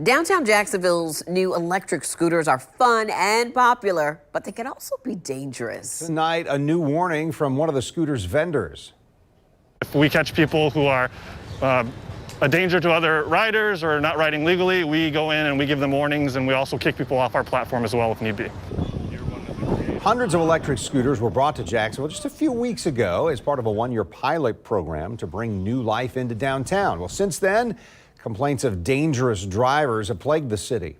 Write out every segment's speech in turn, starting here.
Downtown Jacksonville's new electric scooters are fun and popular, but they can also be dangerous. Tonight, a new warning from one of the scooter's vendors. If we catch people who are a danger to other riders or not riding legally, we go in and we give them warnings, and we also kick people off our platform as well if need be. Hundreds of electric scooters were brought to Jacksonville just a few weeks ago as part of a one-year pilot program to bring new life into downtown. Well, since then, complaints of dangerous drivers have plagued the city.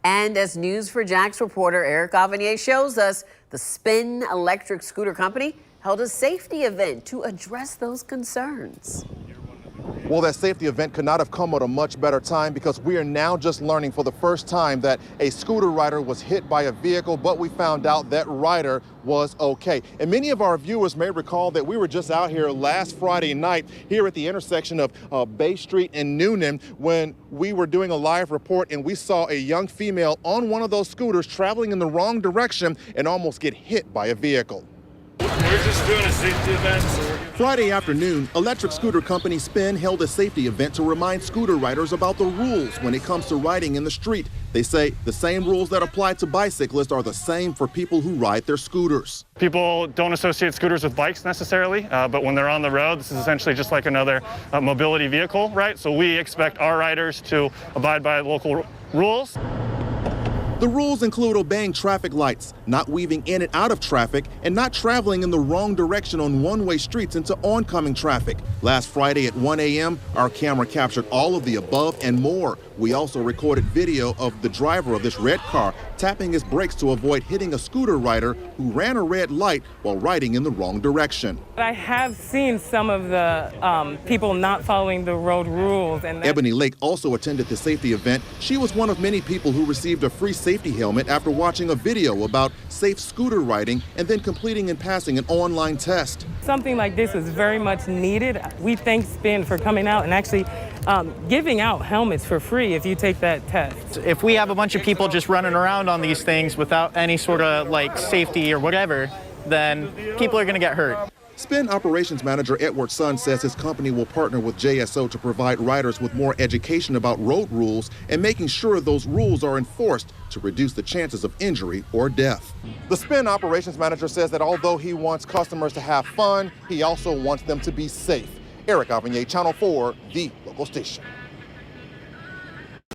And as News4JAX reporter Eric Avanier shows us, the Spin Electric Scooter Company held a safety event to address those concerns. Well, that safety event could not have come at a much better time because we are now just learning for the first time that a scooter rider was hit by a vehicle, but we found out that rider was okay. And many of our viewers may recall that we were just out here last Friday night here at the intersection of Bay Street and Noonan when we were doing a live report and we saw a young female on one of those scooters traveling in the wrong direction and almost get hit by a vehicle. We're just doing a safety event. Friday afternoon, electric scooter company Spin held a safety event to remind scooter riders about the rules when it comes to riding in the street. They say the same rules that apply to bicyclists are the same for people who ride their scooters. People don't associate scooters with bikes necessarily, but when they're on the road, this is essentially just like another mobility vehicle, right? So we expect our riders to abide by local rules. The rules include obeying traffic lights, not weaving in and out of traffic, and not traveling in the wrong direction on one-way streets into oncoming traffic. Last Friday at 1 a.m., our camera captured all of the above and more. We also recorded video of the driver of this red car tapping his brakes to avoid hitting a scooter rider who ran a red light while riding in the wrong direction. I have seen some of the people not following the road rules. And Ebony Lake also attended the safety event. She was one of many people who received a free safety helmet after watching a video about safe scooter riding and then completing and passing an online test. Something like this was very much needed. We thank Spin for coming out and actually giving out helmets for free if you take that test. If we have a bunch of people just running around on these things without any sort of like safety or whatever, then people are going to get hurt. Spin operations manager Edward Sun says his company will partner with JSO to provide riders with more education about road rules and making sure those rules are enforced to reduce the chances of injury or death. The Spin operations manager says that although he wants customers to have fun, he also wants them to be safe. Eric Avanier, Channel 4, the local station.